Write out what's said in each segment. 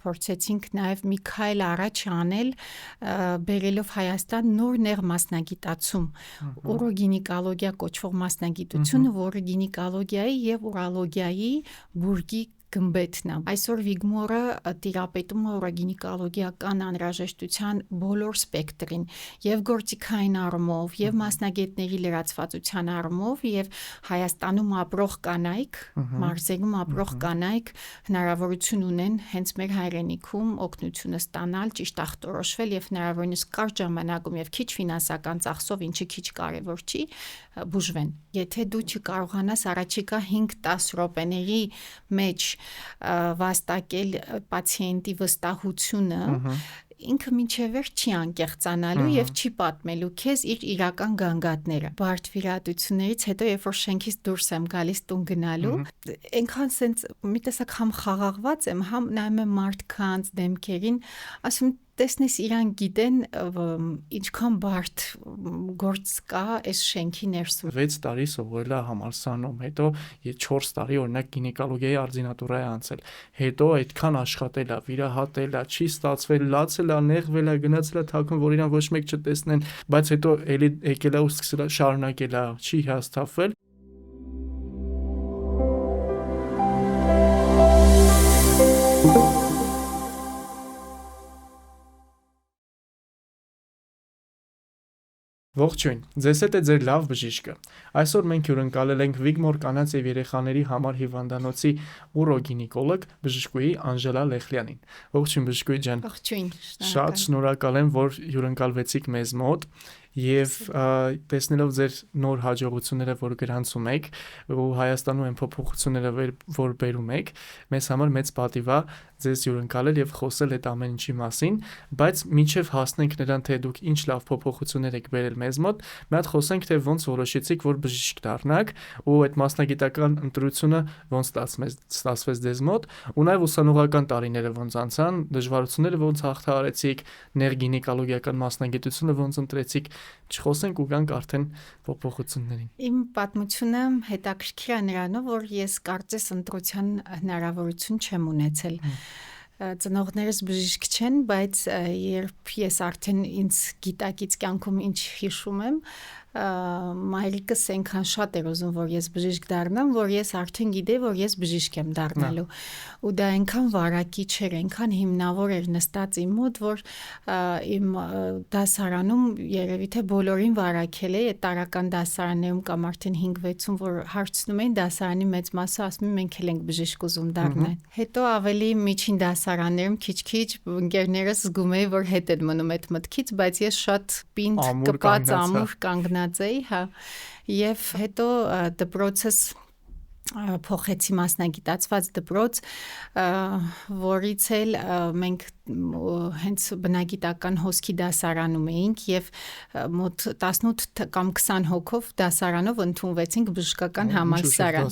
Փորձեցինք նաև մի քայլ առաջ անել, բերելով Հայաստան նոր նեղ մասնագիտացում, ուրոգինեկոլոգիա կոչվող մասնագիտությունը, որը գինեկոլոգիայի եւ ուրոլոգիայի բուրգի գմբեթն է։ Այսօր Վիգմորը տիրապետում է ուրոգինեկոլոգիական անհրաժեշտության բոլոր սպեկտրին, եւ գործիքային առումով, եւ մասնագետների լրացվածության առումով, եւ Հայաստանում ապրող կանայք, մարզերում ապրող կանայք հնարավորություն ունեն հենց մեր հայրենիքում օգնությունը ստանալ, ճիշտ ախտորոշվել եւ հնարավորինս կարճ ժամանակում եւ քիչ ֆինանսական ծախսով, ինչը քիչ կարեւոր չի, բուժվեն։ Եթե դու չկարողանաս առաջիկա 5-10 րոպեների մեջ վաստակել պացիենտի վստահությունը, ինքը մինչև վերջ չի անկեղծանալու եւ չի պատմելու քեզ իր իրական գանգատները։ Բարդ վիրահատություններից հետո, երբ որ շենքից դուրս եմ գալիս տուն գնալու, այնքան սենց մի տեսակ համ խաղաղված եմ, համ նայում եմ մարդկանց դեմքերին, ասում տեսնես իրան գիտեն ինչքան բարդ գործ կա այս շենքի ներսում։ 6 տարի սովորել է համալսարանում, հետո 4 տարի օրինակ գինեկոլոգիայի արձինատուրա է անցել, հետո այդքան աշխատել է, վիրահատել է, չի ստացվել, լացել է, նեղվել է, գնացել է թաքուն, որ իրան ոչ մեկ չտեսնեն, բայց հետո էլի եկել է ու սկսել է շարունակել է, չի հիասթափվել։ Ողջույն, ձեզ հետ է ձեր լավ բժիշկը։ Այսօր մենք հյուրընկալել ենք Վիգմոր կանանց եւ երեխաների համար հիվանդանոցի ուրոգինեկոլոգ բժշկուհի Անժելա Լեխլյանին։ Ողջույն բժշկուհի ջան։ Ողջույն։ Շատ շնորհակալ եմ, որ հյուրընկալվեցիք մեզ մոտ եւ տեսնելով ձեր նոր հաջողությունները, որ գրանցում եք, ու Հայաստանում են փոփոխությունները, որ բերում եք, մեզ համար մեծ պատիվ է ձեզ հյուրընկալել եւ խոսել այդ ամեն ինչի մասին, բայց մինչեւ հասնենք նրան, թե դուք ինչ լավ փոփոխություններ եք բերել մեզ մոտ, մի հատ խոսենք, թե ոնց որոշեցիք, որ բժիշկ դառնաք, ու այդ մասնագիտական ընտրությունը ոնց ստացվեց ձեզ մոտ, ու նաեւ ուսանողական տարիները ոնց անցան, դժվարությունները ոնց հաղթահարեցիք, ներգինեկոլոգիական մասնագիտությունը ոնց ընտրեցիք, չխոսենք ու գանք արդեն փոփոխություններին։ Իմ պատմությունը հետաքրքիր է նրանով, որ ես կարծես ընտրության հնարավորություն չեմ ունեցել։ Ծնողներս բժիշկ չեն, բայց երբ ես արդեն ինձ գիտակից կյանքում ինչ հիշում եմ, մայրիկս այնքան շատ էր ուզում, որ ես բժիշկ դառնամ, որ ես արդեն գիտեի, որ ես բժիշկ եմ դառնալու։ Ու դա այնքան վարակիչ էր, այնքան հիմնավոր էր նստած իմ մոտ, որ իմ դասարանում երևի թե բոլորին վարակել է, այդ տարական դասարաններում կամ արդեն 5-6-ում, որ հարցնում էին դասարանի մեծ մասը, ասում են մենք էլ ենք բժիշկ ուզում դառնալ։ Հետո ավելի միջին դասարաններում քիչ-քիչ ընկերներս զգում էի, որ հետ են մնում այդ մտքից, բայց ես շատ պինդ կպած ամուր կանգնած էի, հա, եւ հետո դպրոցս փոխեցի մասնագիտացված դպրոց, որից էլ մենք հենց բնագիտական հոսքի դասարանում էինք եւ մոտ 18 կամ 20 հոգով դասարանով ընդունվեցինք բժշկական համալսարան։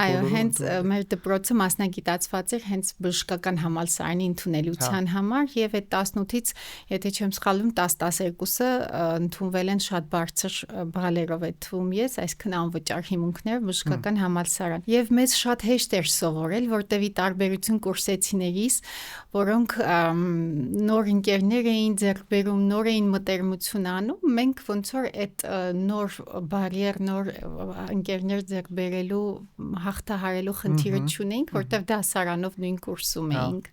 Այո, հենց մեր դպրոցը մասնագիտացված էր հենց բժշկական համալսարանի ընդունելության համար եւ այդ 18-ից, եթե չեմ սխալվում, 10-12-ը ընդունվել են շատ բարձր բալերով այդ թվում ես, այսինքն անվճար հիմունքներ բժշկական համալսարան։ Եվ մեզ շատ հեշտ էր սովորել, որտեղ ի տարբերություն կուրսեցիներիս, որոնք նոր ընկերներ էին ձեռք բերում, նոր էին մտերմություն անում, մենք ոնց որ այդ նոր բարիեր, նոր ընկերներ ձեռք բերելու, հաղթահարելու խնդիրը չունեինք, որտեղ դասարանով նույն կուրսում էինք։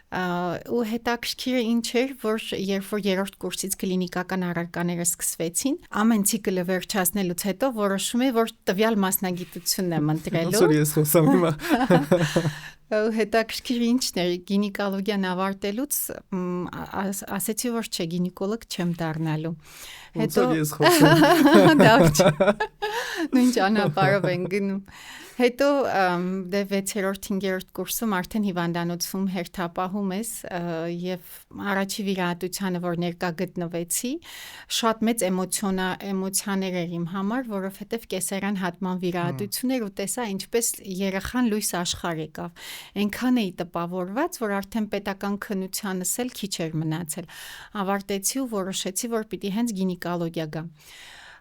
Ու հետաքրքիրը ինչ էր, որ երբ որ երրորդ կուրսից կլինիկական առարկաները սկսվեցին, ամեն ցիկլը վերջացնելուց հետո որոշում եմ, որ տվյալ մասնագիտությունն եմ ընտրելու։ Ոնց ես խոսամ հիմա։ Հետաքրքիր ինչն էր, գինեկոլոգիան ավարտելուց ասեցի, որ չէ, գինեկոլոգ չեմ դառնալու։ Հետո ես խոսում։ Նույն ճանապարհով են գնում։ Հետո դե 6-րդ-5-րդ կուրսում արդեն հիվանդանոցում հերթապահում ես եւ առաջի վիրահատությանը, որ ներկա գտնվեցի, շատ մեծ էմոցիաներ էր իմ համար, որովհետեւ կեսարյան հատման վիրահատություն էր ու տեսա ինչպես երեխան լույս աշխարհ եկավ։ Այնքան էի տպավորված, որ արդեն պետական քննությանս էլ քիչ էր մնացել։ Ավարտեցի ու որոշեցի, որ պիտի հենց գինեկոլոգիա գամ։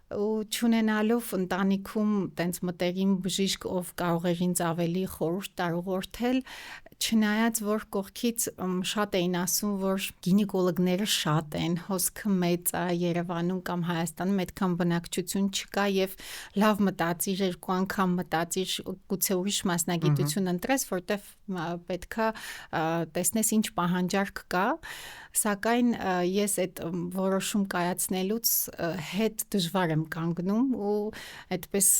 Ու չունենալով ընտանիքում տենց մտերիմ բժիշկ, ով կարող էր ինձ ավելի խորհուրդ տար ուղղորդել, Չնայած որ կողքից շատ էին ասում, որ գինեկոլոգները շատ են, հոսքը մեծ է Երևանում կամ Հայաստանում, այդքան բնակչություն չկա եւ լավ մտածիր, 2 անգամ մտածիր, գուցե ուրիշ մասնագիտություն ընտրես, որտեվ պետքա տեսնես ինչ պահանջարկ կա, սակայն ես այդ որոշում կայացնելուց հետ դժվար եմ կանգնում ու այդպես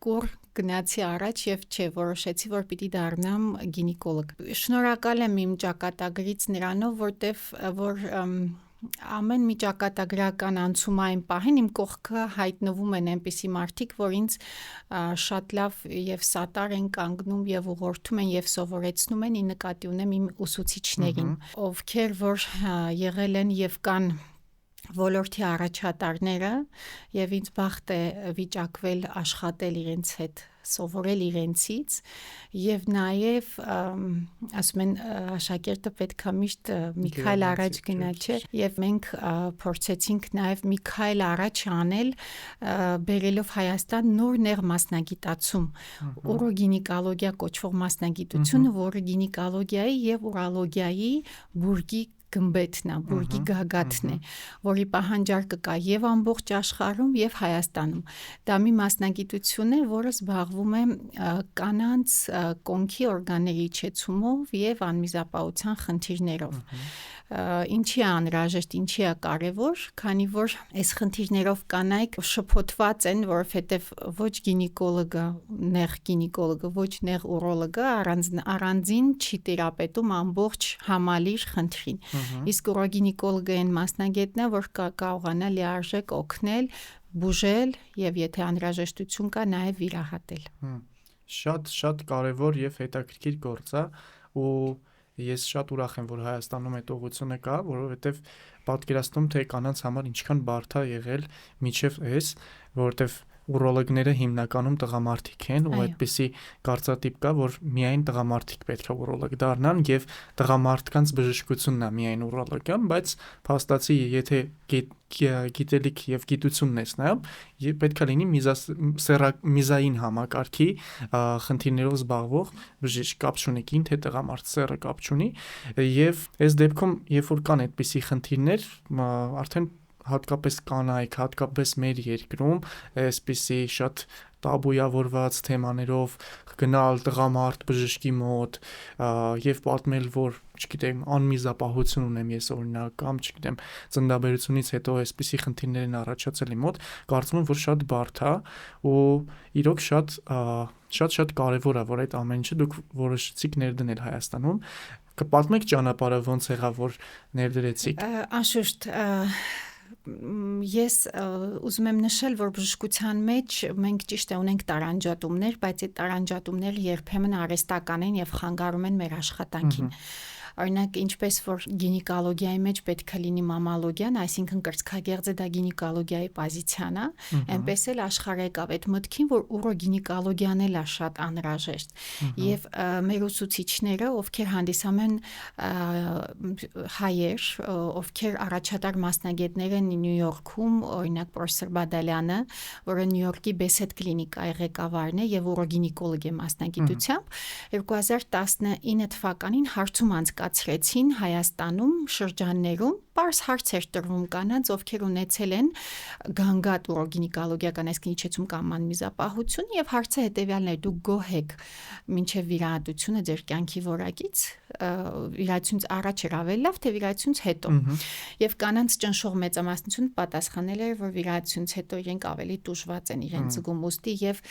կուր գնացի առաջ եւ որոշեցի, որ պիտի դառնամ գինեկոլոգ։ Շնորհակալ եմ իմ ճակատագրից նրանով, որտեվ որ ամեն մի ճակատագրական անցումային պահին իմ կողքը հայտնվում են այնպիսի մարդիկ, որ ինձ շատ լավ եւ սատար են կանգնում եւ ուղղորդում են եւ սովորեցնում են, ի նկատի ունեմ իմ ուսուցիչներին, ովքեր որ եղել են եւ կան ոլորտի առաջատարները եւ ինձ բախտ է վիճակվել աշխատել իրենց հետ, սովորել իրենցից եւ նաեւ ասում են աշակերտը պետքա միշտ մի քայլ առաջ գնա, չէ՞, եւ մենք փորձեցինք նաեւ մի քայլ առաջ անել բերելով Հայաստան նոր նեղ մասնագիտացում, ուրոգինեկոլոգիա կոչվող մասնագիտությունը, որը գինեկոլոգիայի եւ ուրոլոգիայի բուրգի գմբեթն է, բուրգի գագաթն է, որի պահանջարկը կա եւ ամբողջ աշխարհում եւ Հայաստանում։ Դա մի մասնագիտություն է, որը զբաղվում է կանանց կոնքի օրգանների իջեցումով եւ անմիզապահության խնդիրներով։ Ինչի է անհրաժեշտ, ինչի է կարևոր, քանի որ այս խնդիրներով կանայք շփոթված են, որովհետեւ ոչ գինեկոլոգը, նեղ գինեկոլոգը, ոչ նեղ ուրոլոգը առանձին չի տերապետում ամբողջ համալիր խնդրին։ Իսկ ուրոգինեկոլոգը այն մասնագետն է, որ կարողանա լիարժեք օգնել, բուժել եւ եթե անհրաժեշտություն կա, նաեւ վիրահատել։ Շատ կարևոր եւ հետաքրքիր գործ է ու ես շատ ուրախ եմ, որ Հայաստանում այդ ուղղությունը կա, որովհետեւ պատկերացնում թե կանանց համար ինչքան բարդ է եղել միջև այս, որովհետեւ ուրոլոգները հիմնականում տղամարդիկ են ու այդպիսի կարծրատիպ կա, որ միայն տղամարդիկ պետք է ուրոլոգ դառնան եւ տղամարդկանց բժշկությունն է միայն ուրոլոգիան, բայց փաստացի եթե գիտելիք եւ գիտությունն ես նայում, պետք է լինի միզային համակարգի խնդիրներով զբաղվող բժիշկ, կապ չունի կին թե տղամարդ, սեռը կապ չունի եւ այս դեպքում երբ որ կան այդպիսի խնդիրներ, արդեն հատկապես կանայք, հատկապես մեր երկրում այսպիսի շատ տաբույավորված թեմաներով գնալ տղամարդ բժշկի մոտ եւ պատմել, որ, չգիտեմ, անմիզապահություն ունեմ ես օրինակ կամ չգիտեմ, ծննդաբերությունից հետո այսպիսի խնդիրներ են առաջացել իմ մոտ, կարծում եմ, որ շատ բարդ է ու իրոք շատ կարեւոր է, որ այդ ամեն ինչը դուք որոշեցիք ներդնել Հայաստանում։ Կպատմեք ճանապարհը ոնց եղավ, որ ներդրեցիք։ Անշուշտ ես ուզում եմ նշել, որ բժշկության մեջ մենք ճիշտ է ունենք տարանջատումներ, բայց այդ տարանջատումները երբեմն արհեստական են եւ խանգարում են մեր աշխատանքին։ Օրինակ, ինչպես որ գինեկոլոգիայի մեջ պետք է լինի մամալոգիան, այսինքն կրծքագեղձը դա գինեկոլոգիայի պոզիցիան է, այնպես էլ աշխարհը եկավ այդ մտքին, որ ուրոգինեկոլոգիան էլ է շատ անհրաժեշտ։ Եվ մեր ուսուցիչները, ովքեր հանդիսանում են հայեր, ովքեր առաջատար մասնագետներ են Նյու Յորքում, օրինակ պրոֆեսոր Բադալյանը, որը Նյու Յորքի Բեսեդ կլինիկայի ղեկավարն է եւ ուրոգինեկոլոգ է մասնագիտությամբ, 2019 թվականին հարցում անցկացրեցին Հայաստանում շրջաններում պարզ հարցեր տրվում կանանց, ովքեր ունեցել են գանգատ ուրոգինեկոլոգիական այսինքն իջեցում կամ անմիզապահություն եւ հարցը հետեւյալն է՝ դուք գոհ եք մինչեւ վիրահատությունը ձեր կյանքի որակից, վիրահատությունից առաջ էր ավելի լավ, թե վիրահատությունից հետո։ Եվ կանանց ճնշող մեծամասնությունը պատասխանել էր, որ վիրահատությունից հետո իրենք ավելի տուժված են իրենց զգում ուստի եւ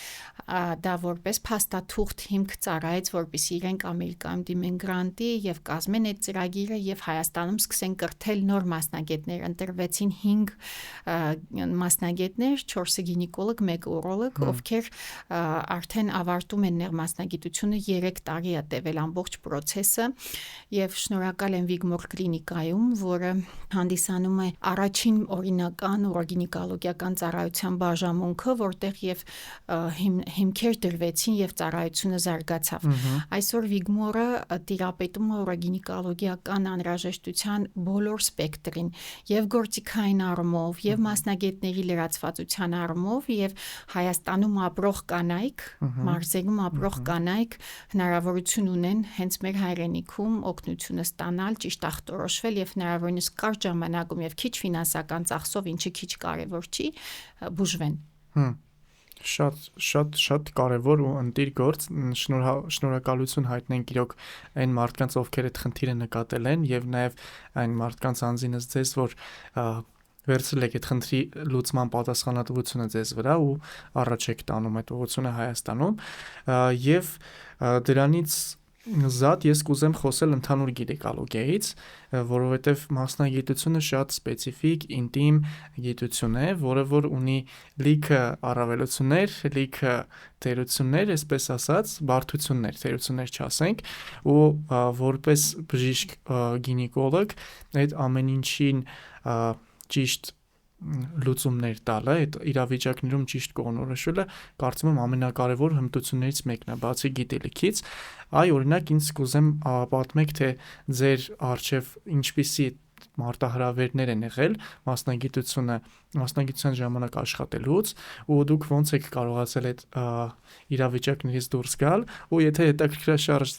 դա որպես փաստաթուղթ հիմք ծառայեց, որպեսզի իրենք Ամերիկայում դիմեն գրանտի եւ կազմեն այդ ծրագիրը եւ Հայաստանում սկսեն կրթել նոր մասնագետներ, ընտրվեցին 5 մասնագետներ, 4-ը գինեկոլոգ, 1-ը ուրոլոգ, ովքեր արդեն ավարտում են նեղ մասնագիտությունը, 3 տարի է տևել ամբողջ process-ը եւ շնորհակալ եմ Վիգմոր կլինիկայում, որը հանդիսանում է առաջին օրինական ուրոգինեկոլոգիական ծառայության բաժանմունքը, որտեղ եւ հիմքեր դրվեցին եւ ծառայությունը զարգացավ։ Այսօր Վիգմորը տիրապետում է ուրոգինեկոլոգիայի գինեկոլոգիական անհրաժեշտության բոլոր սպեկտրին, եւ գործիքային առումով, եւ մասնագետների լրացվածության առումով, եւ Հայաստանում ապրող կանայք, մարզերում ապրող կանայք հնարավորություն ունեն հենց մեր հայրենիքում օգնությունը ստանալ, ճիշտ ախտորոշվել եւ հնարավորինս կարճ ժամանակում եւ քիչ ֆինանսական ծախսով, ինչը քիչ կարեւոր չի, բուժվեն։ Շատ կարևոր ու ընտիր գործ, շնորհակալություն հայտնենք իրոք այն մարդկանց, ովքեր այդ խնդիրը նկատել են եւ նաեւ այն մարդկանց անձինս ձեզ, որ վերցրել եք այդ խնդրի լուծման պատասխանատվությունը ձեզ վրա ու առաջ եք տանում այդ ուղղությունը Հայաստանում եւ դրանից զատ ես կուզեմ խոսել ընդհանուր գինեկոլոգիայից, որովհետև մասնագիտությունը շատ սպეციფիկ, ինտիմ գիտություն է, որը որ ունի լիքը առավելություններ, լիքը թերություններ, այսպես ասած, բարդություններ, թերություններ չասենք, ու որպես բժիշկ գինեկոլոգ այդ ամեն ինչին ճիշտ լուծումներ տալը, այդ իրավիճակներում ճիշտ կողնորոշելը կարծում եմ ամենակարևոր հմտություններից մեկն է, բացի գիտելիքից։ Այ օրինակ ինձ կուզեմ պատմեք, թե ձեր արժև ինչպիսի մարտահրավերներ են եղել մասնագիտության ժամանակ աշխատելուց ու դուք ոնց եք կարողացել այդ իրավիճակներից դուրս գալ ու եթե հետաքրքրաշարժ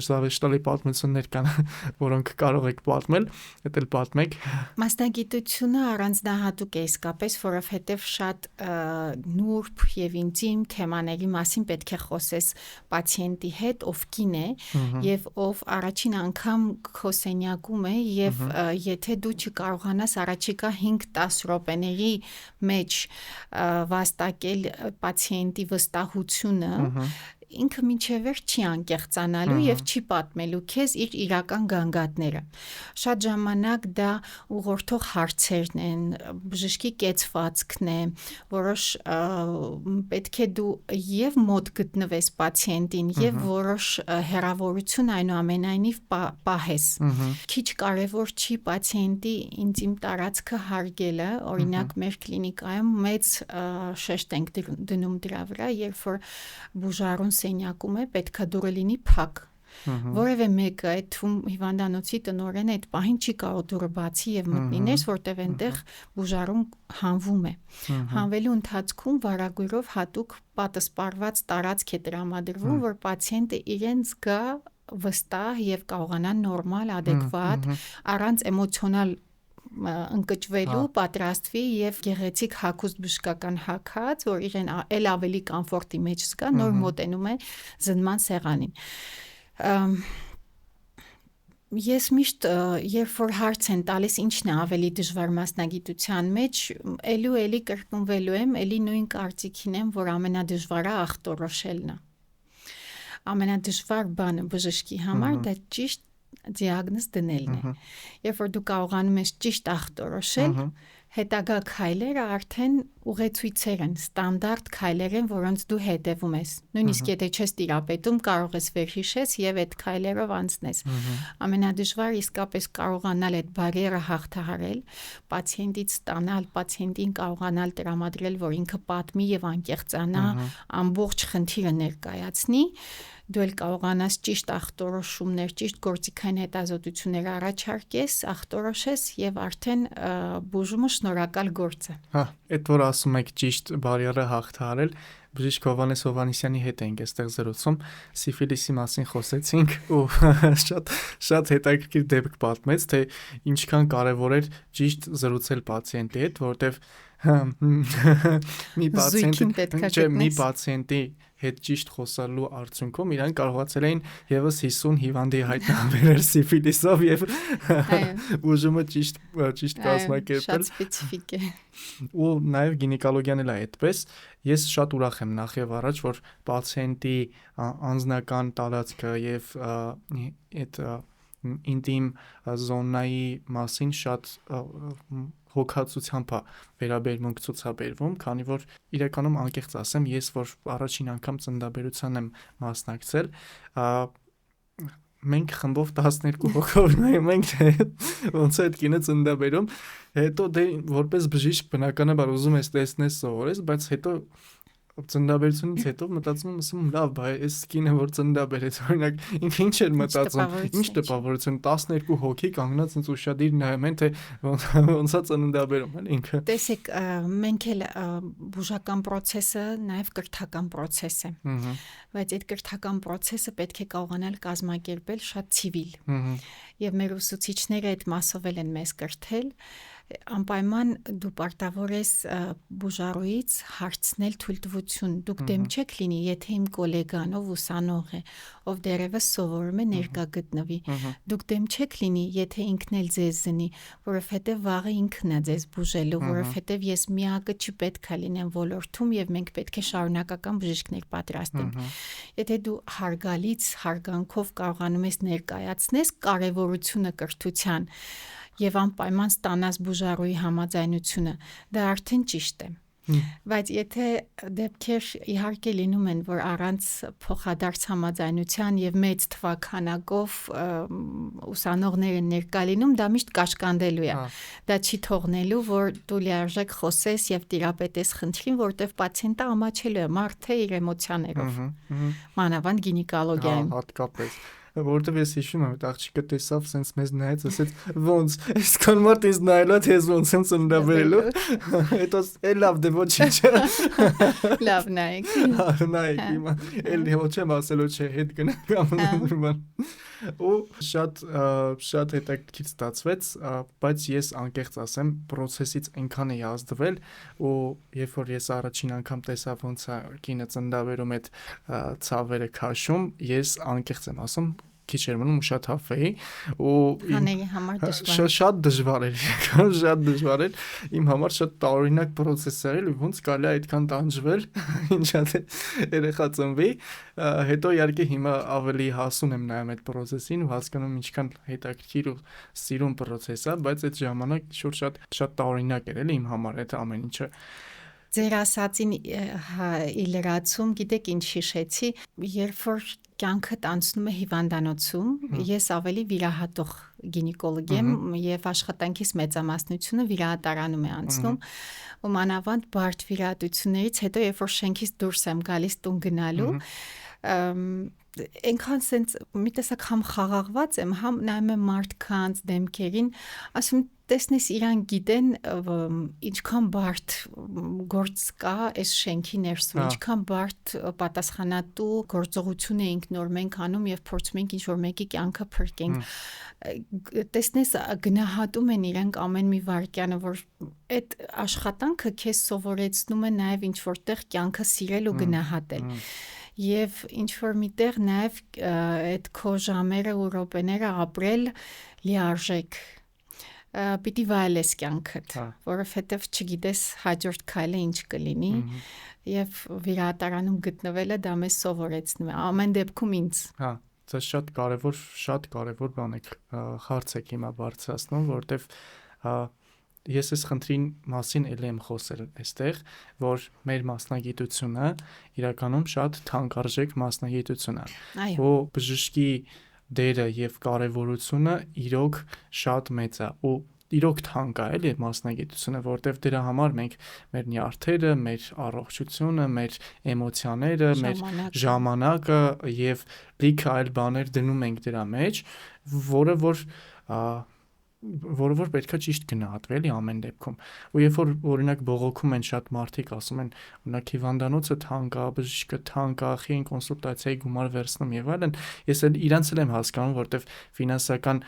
զավեշտալի պատմություններ կան, որոնք կարող եք պատմել, դա էլ պատմեք։ Մասնագիտությունը առանձնահատուկ է իսկապես, որովհետև շատ նուրբ եւ ինտիմ թեմաների մասին պետք է խոսես պացիենտի հետ, ով կին է եւ ով առաջին անգամ քո սենյակում է եւ եթե դու չկարողանաս առաջիկա 5-10 րոպեների մեջ վաստակել պացիենտի վստահությունը, ինքը մինչև վերջ չի անկեղծանալու եւ չի պատմելու քեզ իր իրական գանգատները։ Շատ ժամանակ դա ուղղորդող հարցերն են, բժշկի կեցվածքն է, որոշ պետք է դու եւ մոտ գտնվես պացիենտին եւ որոշ հեռավորություն այնուամենայնիվ պահես։ Քիչ կարեւոր չի պացիենտի ինտիմ տարածքը հարգելը, օրինակ մեր կլինիկայում մեծ շեշտ ենք դնում դրա վրա, երբ որ բուժարուն սենյակում է, պետքա դուռը լինի փակ։ Որևէ մեկը այդ թվում հիվանդանոցի տնօրենը այդ պահին չի կարող դուռը բացի եւ մտնի ներս, որտեվ այնտեղ բուժարուն հանվում է։ Հանվելու ընթացքում վարագույրով հատուկ պատասպարված տարածք է տրամադրվում, որ պացիենտը իրեն զգա վստահ եւ կարողանա նորմալ, adekvat, առանց էմոցիոնալ ընկճվելու պատրաստվի եւ գեղեցիկ հագուստ բժշկական հագած, որ իրեն էլ ավելի կոմֆորտի մեջ զգա, նոր մոտենում է զննման սեղանին։ Ես միշտ երբ որ հարց են տալիս ինչն է ավելի դժվար մասնագիտության մեջ, էլի կրկնվելու եմ, էլի նույն կարծիքին եմ, որ ամենադժվարը ախտորոշելն է։ Ամենադժվար բանը բժշկի համար դա ճիշտ դիագնոզ դնելն է։ Երբ որ դու կարողանում ես ճիշտ ախտորոշել, հետագա քայլերը արդեն ուղեցույցեր են, ստանդարտ քայլեր են, որոնց դու հետևում ես։ Նույնիսկ եթե չես տիրապետում, կարող ես վերհիշես եւ այդ քայլերով անցնես։ Ամենադժվարը իսկապես կարողանալ այդ բարիերը հաղթահարել, պացիենտից ստանալ, պացիենտին կարողանալ տրամադրել, որ ինքը պատմի եւ անկեղծանա, ամբողջ խնդիրը ներկայացնի, դու էլ կարողանաս ճիշտ ախտորոշումներ, ճիշտ գործիքային հետազոտություններ առաջարկես, ախտորոշես եւ արդեն բուժումը շնորհակալ գործ է։ Այդ որ ասում եք ճիշտ բարիերը հաղթահարել, բժիշկ Հովհաննես Հովհաննիսյանի հետ ենք այստեղ զրուցում, սիֆիլիսի մասին խոսեցինք ու շատ հետաքրքիր դեպք պատմեց, թե ինչքան կարևոր էր ճիշտ զրուցել պացիենտի հետ, որտեվ մի պացիենտի հետ ճիշտ խոսալու արդյունքում իրեն կարողացել էին եւս 50 հիվանդի հայտնաբերել սիֆիլիսով եւ բուժումը ճիշտ կազմակերպել։ Շատ սպეციფիկ է։ Ու նաեւ գինեկոլոգիան էլ է այդպես։ Ես շատ ուրախ եմ նախ եւ առաջ, որ պացիենտի անձնական տարածքը եւ այդ ինտիմ զոնայի մասին շատ հոգացությամբ է վերաբերմունք ցուցաբերվում, քանի որ իրականում անկեղծ ասեմ, ես որ առաջին անգամ ծննդաբերության եմ մասնակցել, մենք խմբով 12 հոգով նայում ենք, ոնց է այդ կինը ծննդաբերում, հետո դե որպես բժիշկ բնականաբար ուզում ես տեսնես սովորես, բայց հետո ծննդաբերությունից հետո մտածում եմ, ասում լավ, բայ այս կինը որ ծննդաբերեց, օրինակ ինքը ինչ էր մտածում, ինչ տպավորություն 12 հոգի կանգնած ինձ ուշադիր նայում են, թե ոնց է ծննդաբերում, էլ ինքը։ Տեսեք, մենք էլ բուժական process-ը նաև կրթական process է։ Բայց այդ կրթական process-ը պետք է կարողանալ կազմակերպել շատ ցիվիլ։ Եվ մեր ուսուցիչները այդ մասով են մեզ կրթել, անպայման դու պարտավոր ես բուժարուից հարցնել թույլտվություն, դուք դեմ չեք լինի, եթե իմ գոլեգան ով ուսանող է, ով դերևս սովորում է ներկա գտնվի, դուք դեմ չեք լինի, եթե ինքն էլ ձեզ զնի, որովհետև վաղը ինքն է ձեզ բուժելու, որովհետև ես միակը չպետք է լինեմ ոլորտում եւ մենք պետք է շարունակական բժիշկներ պատրաստենք։ Եթե դու հարգալից հարգանքով կարողանում ես ներկայացնես կարևորությունը կրթության եւ անպայման ստանաս բուժարուի համաձայնությունը, դա արդեն ճիշտ է։ Բայց եթե դեպքեր իհարկե լինում են, որ առանց փոխադարձ համաձայնության եւ մեծ թվականակով ուսանողները ներկա լինում, դա միշտ կաշկանդելու է։ Դա չի թողնելու, որ դու լիարժեք խոսես եւ տիրապետես խնդրին, որտեվ պացիենտը ամաչելու է, մարդը իր էմոցիաներով։ Մանավանդ գինեկոլոգիայում։ Հատկապես որտեվ ես հիշում եմ, այդ աղջիկը տեսավ, սենց մեզ նայեց, ասեց, ոնց, այսքան մարդ ինձ նայելա, թե ես ոնց եմ ծննդաբերելու, հետո էլ լավ, դե ոչինչ։ Լավ նայեք։ Նայեք, հիմա էլ ոչ եմ ասելու չէ, հետ գնամ։ Ու շատ հետաքրքիր ստացվեց, բայց ես անկեղծ ասեմ, process-ից այնքան էի ազդվել, ու երբ որ ես առաջին անգամ տեսա ոնց է կինը ծննդաբերում այդ ցավերը քաշում, ես անկեղծ եմ ասում, քիչ էր մնում ու շատ հաֆ էի ու հաների համար դժվար շատ դժվար էր, շատ դժվար էր, իմ համար շատ տարօրինակ process էր, ոնց կարելի է այդքան տանջվել, ինչա թե երեխա ծնվի, հետո իհարկե հիմա ավելի հասուն եմ նայում այդ process-ին ու հասկանում ինչքան հետաքրքիր ու սիրուն process է, բայց այդ ժամանակ շատ տարօրինակ էր էլի իմ համար այդ ամեն ինչը։ Ձեր ասածին իլրացում, գիտեք ինչ հիշեցի, երբ որ կյանքդ անցնում է հիվանդանոցում, ես ավելի վիրահատող գինեկոլոգ եմ եւ աշխատանքիս մեծամասնությունը վիրահատարանում է անցնում, ու մանավանդ բարդ վիրահատություններից հետո երբ որ շենքից դուրս եմ գալիս տուն գնալու, այնքան սենց մի տեսակ համ խաղաղված եմ, համ նայում եմ մարդկանց դեմքերին, ասում տեսնես իրան գիտեն ինչքան բարդ գործ կա այս շենքի ներսում, ինչքան բարդ պատասխանատու գործողություն էինք նոր մենք անում եւ փորձում ենք ինչ-որ մեկի կյանքը փրկենք, տեսնես գնահատում են իրանք ամեն մի վարքյանը, որ այդ աշխատանքը քեզ սովորեցնում է նաեւ ինչ-որտեղ կյանքը սիրել ու գնահատել։ Եվ ինչ-որ միտեղ նաև այդ քո ժամերը ու րոպեները ապրել լիարժեք, պիտի վայելես կյանքդ, որովհետև չգիտես հաջորդ քայլը ինչ կլինի, եւ վիրահատարանում գտնվելը դա մեզ սովորեցնում է, ամեն դեպքում ինձ։ Դա շատ կարևոր բան է, հարց եք հիմա բարձրացնում, որովհետև ես այս խնդրին մասին էլ եմ խոսել այստեղ, որ մեր մասնագիտությունը իրականում շատ թանկարժեք մասնագիտություն է, ու բժշկի դերը եւ կարեւորությունը իրոք շատ մեծ է, ու իրոք թանկ է էլի մասնագիտությունը, որտեվ դրա համար մենք մեր նյարդերը, մեր առողջությունը, մեր էմոցիաները, մեր ժամանակը եւ լիքը այլ բաներ դնում ենք դրա մեջ, որը որ պետքա ճիշտ գնահատվի էլի ամեն դեպքում։ Ու երբ որ օրինակ բողոքում են շատ մարդիկ, ասում են, օրինակ հիվանդանոցը թանկ է, բժիշկը թանկ է, ախի են կոնսուլտացիայի գումար վերցնում եւ այլն, ես էլ իրանց էլ եմ հասկանում, որտեվ ֆինանսական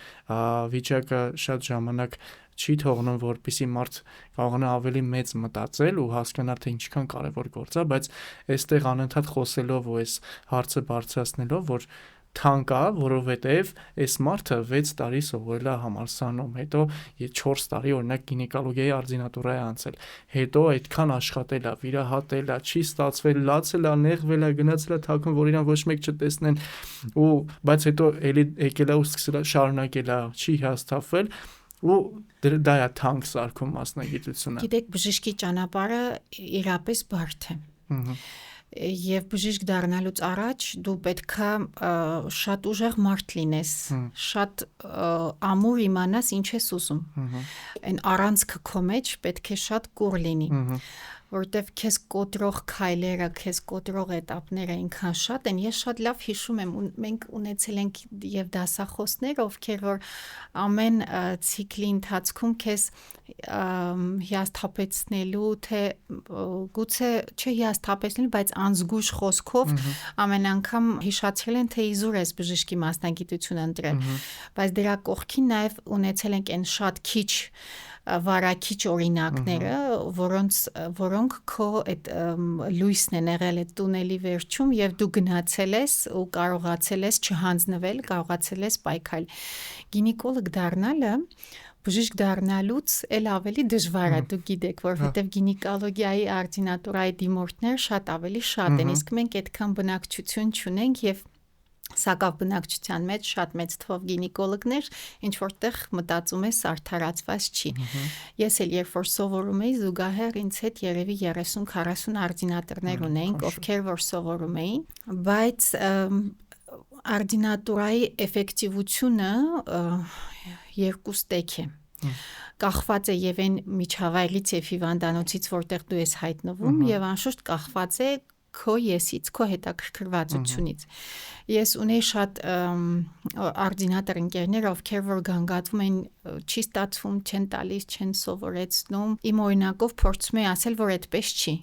վիճակը շատ ժամանակ չի թողնում, որպեսզի մարդ կարողանա ավելի մեծ մտածել ու հասկանալ, թե ինչքան կարևոր գործ է, բայց այստեղ անընդհատ խոսելով ու այս հարցը բարձրացնելով, որ թանկ է, որովհետև այս մարդը 6 տարի սովորել է համալսարանում, հետո 4 տարի օրինակ գինեկոլոգիայի արձինատուրա է անցել, հետո այդքան աշխատել է, վիրահատել է, չի ստացվել, լացել է, նեղվել է, գնացել է թաքուն, որ իրան ոչ մեկ չտեսնեն, ու բայց հետո էլի եկել է ու սկսել է շարունակել է, չի հիասթափվել, ու դա է թանկ սարքում մասնագիտությունը։ Գիտեք, բժշկի ճանապարհը իրապես բարդ է։ Եվ բժիշկ դառնալուց առաջ դու պետքա շատ ուժեղ մարդ լինես, շատ ամուր իմանաս ինչ ես ուզում։ Այն առանցքը քո մեջ պետք է շատ կուռ լինի։ որտեվ քեզ կոտրող քայլերը, քեզ կոտրող էտապները այնքան շատ են։ Ես շատ լավ հիշում եմ, մենք ունեցել ենք եւ դասախոսներ, ովքեր որ ամեն ցիկլի ընթացքում քեզ հիասթափեցնելու, թե գուցե չէ հիասթափեցնելու, բայց անզգույշ խոսքով ամեն անգամ հիշացրել են, թե իզուր ես բժշկի մասնագիտություն ընտրել, բայց դրա կողքին նաեւ ունեցել ենք այն շատ քիչ վարակիչ օրինակները, որոնք քո այդ լույսն են եղել այդ տունելի վերջում եւ դու գնացել ես ու կարողացել ես չհանձնվել, կարողացել ես պայքարել։ Գինեկոլոգ դառնալը բժիշկ դառնալուց էլ ավելի դժվար է, դուք գիտեք, որովհետեւ գինեկոլոգիայի արդինատուրայի դիմորդներ շատ ավելի շատ են, իսկ մենք այդքան բնակչություն չունենք եւ Սակավ բնակչության մեջ շատ մեծ թվով գինեկոլոգներ, ինչ որտեղ մտածում ես արդարացված չի։ Ես էլ երբ որ սովորում էի, զուգահեռ ինձ հետ երևի 30-40 արդինատորներ ունեինք, ովքեր որ սովորում էին, բայց արդինատուրայի էֆեկտիվությունը երկու ստեյք է։ Կախված է եւ այն միջավայրից եւ հիվանդանոցից, որտեղ դու ես հայտնվում, եւ անշուշտ կախված է քո եսից, քո հետաքրքրվածությունից։ Ես ունեի շատ արդինատոր ընկերներ, ովքեր որ գանգատվում են, չի ստացվում, չեն տալիս, չեն սովորեցնում։ Իմ օրինակով փորձում եմ ասել, որ այդպես չի։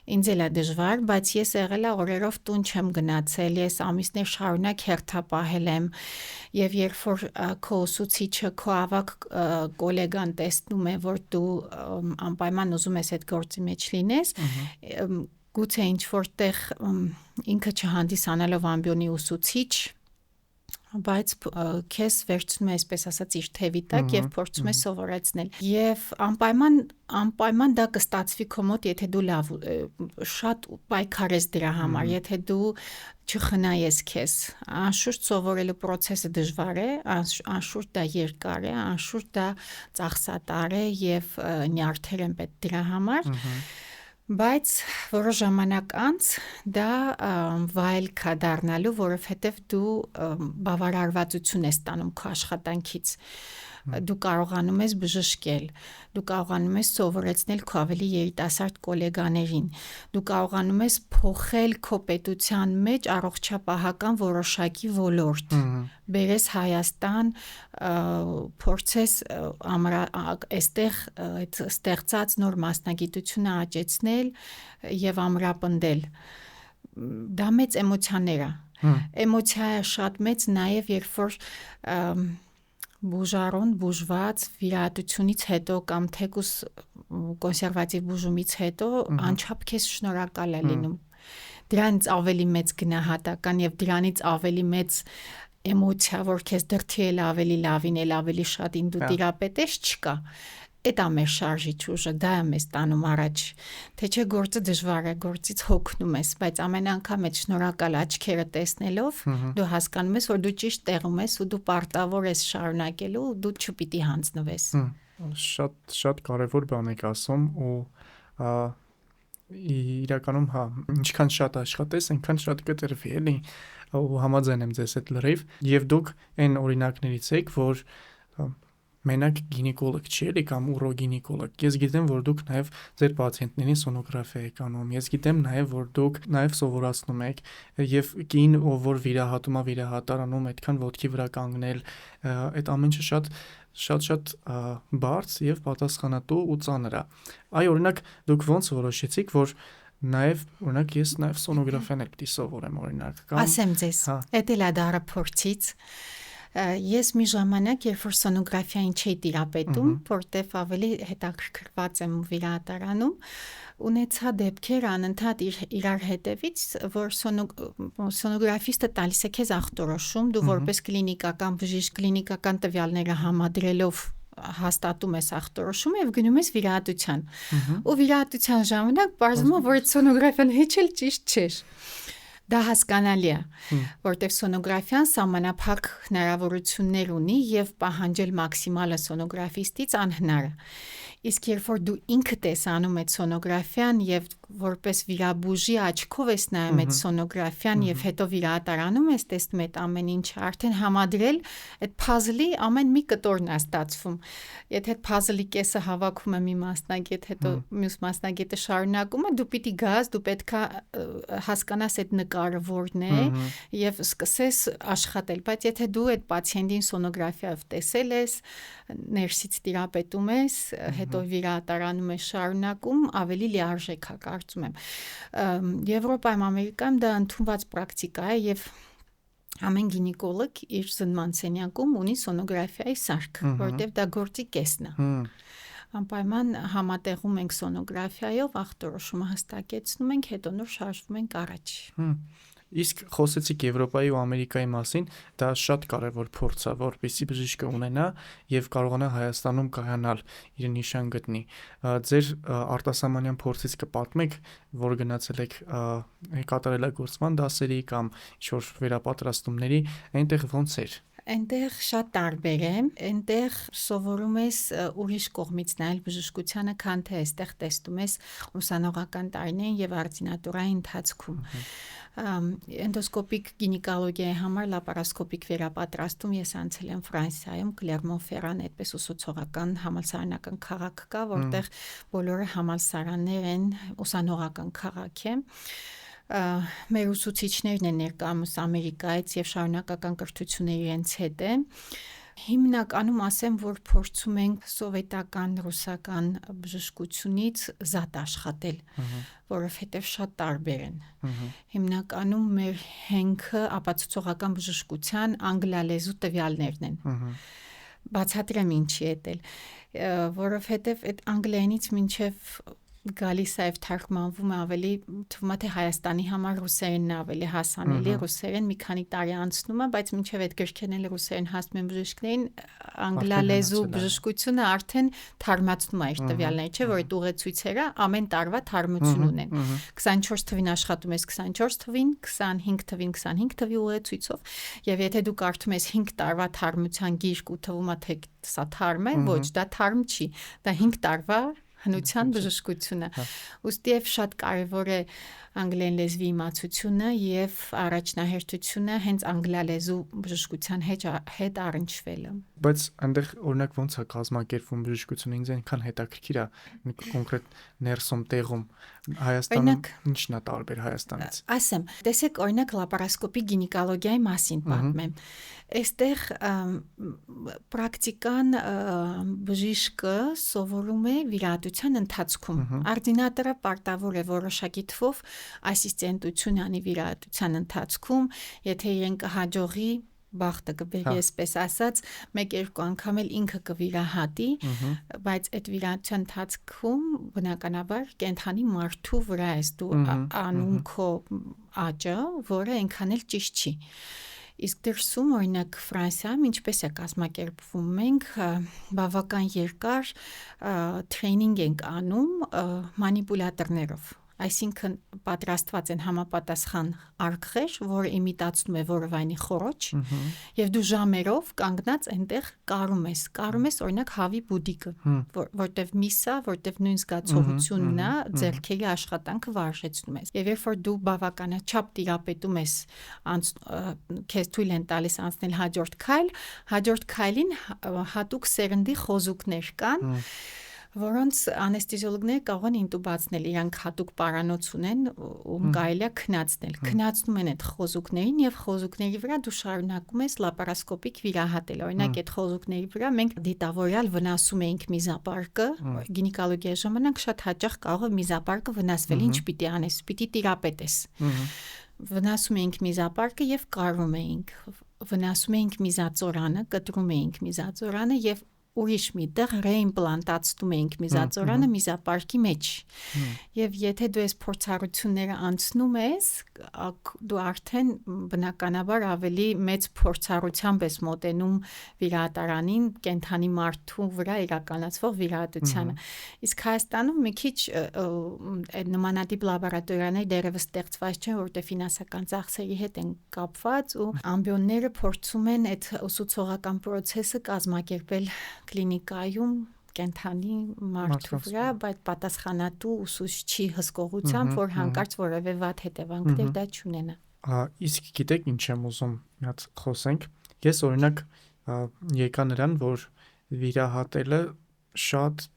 Ինձ էլ է դժվար, բայց ես եղել եմ օրերով տուն չեմ գնացել, ես ամիսներ շարունակ հերթապահել եմ, եւ երբ որ քո ուսուցիչը, քո ավակ գոլեգան տեսնում է, որ դու անպայման ուզում ես այդ գործի մեջ լինես, գուցե ինչ որտեղ ինքը չհանդիսանալով ամբիոնի ուսուցիչ, բայց քեզ վերցնում է, այսպես ասած, իր թևի տակ եւ փորձում է սովորեցնել։ Եվ անպայման դա կստացվի քո մոտ, եթե դու լավ շատ պայքարես դրա համար, եթե դու չխնայես քեզ։ Անշուշտ սովորելու process-ը դժվար է, անշուշտ դա երկար է, անշուշտ դա ծախսատար է եւ նյարդեր են պետք դրա համար։ Բայց որոշ ժամանակ անց դա վայելք է դառնալու, որովհետև դու բավարարվածություն ես ստանում քո աշխատանքից։ Դու կարողանում ես բժշկել, դու կարողանում ես սովորեցնել քո ավելի երիտասարդ գոլեգաներին, դու կարողանում ես փոխել քո պետության մեջ առողջապահական որոշակի ոլորտ, բերես Հայաստան, փորձես այստեղ այդ ստեղծած նոր մասնագիտությունը աճեցնել եւ ամրապնդել։ Դա մեծ էմոցիաներ է։ Էմոցիա շատ մեծ նաեւ երբ որ բուժված վիրահատությունից հետո կամ թեկուս կոնսերվատիվ բուժումից հետո անչափ քեզ շնորհակալ է լինում։ Դրանից ավելի մեծ գնահատական եւ դրանից ավելի մեծ էմոցիա, որ քեզ դրթի ավելի լավին, ավելի շատին դու տիրապետես չկա։ Այդ է մեր շարժիչ ուժը, դա է մեզ տանում առաջ, թե չէ գործը դժվար է, գործից հոգնում ես, բայց ամեն անգամ այդ շնորհակալ աչքերը տեսնելով դու հասկանում ես, որ դու ճիշտ տեղում ես ու դու պարտավոր ես շարունակելու, դու չպիտի հանձնվես։ Շատ կարևոր բան եք ասում ու իրականում ինչքան շատ աշխատես, այնքան շատ կտրվի, էլի, ու համաձայն եմ ձեզ հետ լրիվ, եւ դուք այն օրինակներից եք, որ մենակ գինեկոլոգ չի էլի կամ ուրոգինեկոլոգ։ Ես գիտեմ, որ դուք նաև ձեր պացիենտներին սոնոգրաֆիա եք անում։ Ես գիտեմ նաև, որ դուք նաև սովորացնում եք եւ կին, որ վիրահատում է վիրահատարանում, այդքան ոտքի վրա կանգնել, այդ ամեն ինչը շատ բարձ եւ պատասխանատու ու ծանր է։ Այ օրինակ դուք ոնց որոշեցիք, որ նաև օրինակ ես նաև սոնոգրաֆիան էլ պիտի սովորեմ օրինակ կամ ասեմ ձեզ, դա էլ է դառը փորձից։ Ես մի ժամանակ, երբ որ սոնոգրաֆիային չէի տիրապետում, որտեվ ավելի հետաքրքրված եմ վիրահատարանում, ունեցա դեպքեր անընդհատ իրար հետևից, որ սոնոգրաֆիստը տալիս է քեզ ախտորոշում, դու որպես կլինիկական բժիշկ կլինիկական տվյալները համադրելով հաստատում ես ախտորոշումը եւ գնում ես վիրահատության։ Ու վիրահատության ժամանակ բարձվում է, որ այդ սոնոգրաֆիան հեչ էլ ճիշտ չէր։ Դա հասկանալի է, որտեղ սոնոգրաֆիան սահմանափակ հնարավորություններ ունի եւ պահանջել մաքսիմալը սոնոգրաֆիստից անհնար է։ Իսկ երբ որ դու ինքդ ես անում այդ սոնոգրաֆիան եւ որպես վիրաբուժի աչքով ես նայում այդ սոնոգրաֆիան եւ հետո վիրահատարանում ես տեսնում այդ ամեն ինչը, արդեն համադրել այդ puzzle-ի ամեն մի կտորն է ստացվում։ Եթե այդ puzzle-ի կեսը հավաքում է մի մասնագետ, հետո մյուս մասնագետը շարունակում է, դու պիտի գաս, դու պետքա հասկանաս այդ նկարը որն է եւ սկսես աշխատել, բայց եթե դու այդ պացիենտին սոնոգրաֆիայով տեսել ես, ներսից տիրապետում ես, հետո վիրահատարանում ես, շարունակում, ավելի լիարժեք է, կարծում եմ։ Եվրոպայում, Ամերիկայում դա ընդունված պրակտիկա է եւ ամեն գինեկոլոգ իր զննման սենյակում ունի սոնոգրաֆիայի սարք, որտեղ դա գործի կեսն է։ Անպայման համատեղում ենք սոնոգրաֆիայով, ախտորոշումը հստակեցնում ենք, հետո նոր շարժվում ենք առաջ։ Իսկ խոսեցիք Եվրոպայի ու Ամերիկայի մասին, դա շատ կարևոր փորձ է, որպեսզի բժիշկը ունենա եւ կարողանա Հայաստանում կայանալ, իր նիշան գտնի։ Ձեր արտասահմանյան փորձից կպատմեք, որ գնացել եք կատարելագործման դասերի կամ ինչ-որ վերապատրաստումների, այնտեղ ոնց էր։ Այնտեղ շատ տարբեր է, այնտեղ սովորում ես ուրիշ կողմից նայել բժշկությանը, քան թե այստեղ տեսնում ես ուսանողական տարիներին եւ արտինատուրայի ընթացքում։ Էնդոսկոպիկ գինեկոլոգիայի համար լապարասկոպիկ վերապատրաստում ես անցել եմ Ֆրանսիայում, Կլերմոն-Ֆերան, այդպես ուսուցողական համալսարանական քաղաք կա, որտեղ բոլորը համալսարաններ են, ուսանողական քաղաք է։ Մեր ուսուցիչներն են ներկայումս Ամերիկայից եւ շարունակական կրթությունների իրենց հետ է։ Հիմնականում ասեմ, որ փորձում ենք սովետական, ռուսական բժշկությունից զատ աշխատել, որովհետև շատ տարբեր են։ Հիմնականում մեր հենքը ապացուցողական բժշկության անգլալեզու տվյալներն են։ Բացատրեմ ինչի է դել, որովհետև այդ անգլերենից մինչև գալիս է եւ թարգմանվում է ավելի, թվում է թե Հայաստանի համար ռուսերենն է ավելի հասանելի, ռուսերեն մի քանի տարի անցնում է, բայց մինչև այդ գրքերն էլ ռուսերեն հասնում են բժիշկներին, անգլալեզու բժշկությունը արդեն թարմացնում է իր տվյալները, չէ՞ որ այդ ուղեցույցերը ամեն տարվա թարմություն ունեն։ 24 թվին աշխատում ես 24 թվին, 25 թվին 25 թվի ուղեցույցով, եւ եթե դու կարդում ես 5 տարվա թարմության գիրք ու թվում է թե սա թարմ է, ոչ, դա թարմ չի, դա 5 տարվա հնության բժշկությունը։ Ուստի եւ շատ կարեւոր է անգլերեն լեզվի իմացությունը եւ առաջնահերթությունը հենց անգլալեզու բժշկության հետ առնչվելը։ Բայց այնտեղ օրինակ ոնց է կազմակերպվում բժշկությունը, ինձ այնքան հետաքրքիր է կոնկրետ ներսում տեղում Հայաստանում ինչն է տարբեր Հայաստանից։ Ասեմ, տեսեք օրինակ լապարասկոպիկ գինեկոլոգիայի մասին պատմեմ։ Այստեղ պրակտիկան բժիշկը սովորում է վիրահատության ընթացքում։ Արդինատորը պարտավոր է որոշակի թվով ասիստենտություն անի վիրահատության ընթացքում, եթե իրեն կհաջողի բախտը կբերի, այսպես ասած, 1-2 անգամ էլ ինքը կվիրահատի, բայց այդ վիրահատության ընթացքում բնականաբար կենթանի մարդու վրա ես դու անում քո աճը, որը այնքան էլ ճիշտ չի։ Իսկ դրսում օրինակ Ֆրանսիայում ինչպես է կազմակերպվում, մենք բավական երկար տրեյնինգ ենք անում մանիպուլատորներով, այսինքն պատրաստված են համապատասխան արգղեր, որը իմիտացնում է որովայնի խոռոչ, եւ դու ժամերով կանգնած այնտեղ կարում ես օրինակ հավի բուդիկը, որտեվ միսա, որտեվ նույն զգացողությունն է, ձեռքերի աշխատանքը վարժեցնում ես։ Եվ երբ որ դու բավականաչափ տիրապետում ես, քեզ թույլ են տալիս անցնել հաջորդ քայլին հատուկ սերնդի խոզուկներ կան, որոնց անեստեզիոլոգները կարող են ինտուբացնել, իրանք հատուկ պարանոց ունեն, ում կարելի է քնացնել։ Քնացնում են այդ խոզուկներին եւ խոզուկների վրա դու շարունակում ես լապարասկոպիկ վիրահատել։ Օրինակ այդ խոզուկների վրա մենք դիտավորյալ վնասում էինք միզապարկը, գինեկոլոգիայի ժամանակ շատ հաճախ կարող է միզապարկը վնասվել, ինչ պիտի անես, պիտի տիրապետես։ Վնասում էինք միզապարկը եւ կարում էինք, վնասում էինք միզածորանը, կտրում էինք միզածորանը եւ ուրիշ մի տեղ ռեիմպլանտացնում էինք միզածորանը միզապարկի մեջ։ Եվ եթե դու այս փորձառությունները անցնում ես, դու արդեն բնականաբար ավելի մեծ փորձառությամբ ես մոտենում վիրահատարանին, կենթանի մարդու վրա իրականացվող վիրահատությանը։ Իսկ Հայաստանում մի քիչ նմանատիպ լաբորատորիաներ դեռևս ստեղծված չեն, որտեղ ֆինանսական ծախսերի հետ են կապված ու ամբիոնները փորձում են այդ ուսուցողական process-ը կազմակերպել կլինիկայում կենթանի մարդու վրա, բայց պատասխանատու ուսուցչի հսկողությամբ, որ հանկարծ որևէ վատ հետևանքներ դա չունենա։ Իսկ գիտեք ինչ եմ ուզում մի հատ խոսենք։ Ես օրինակ եկա նրան, որ վիրահատելը շատ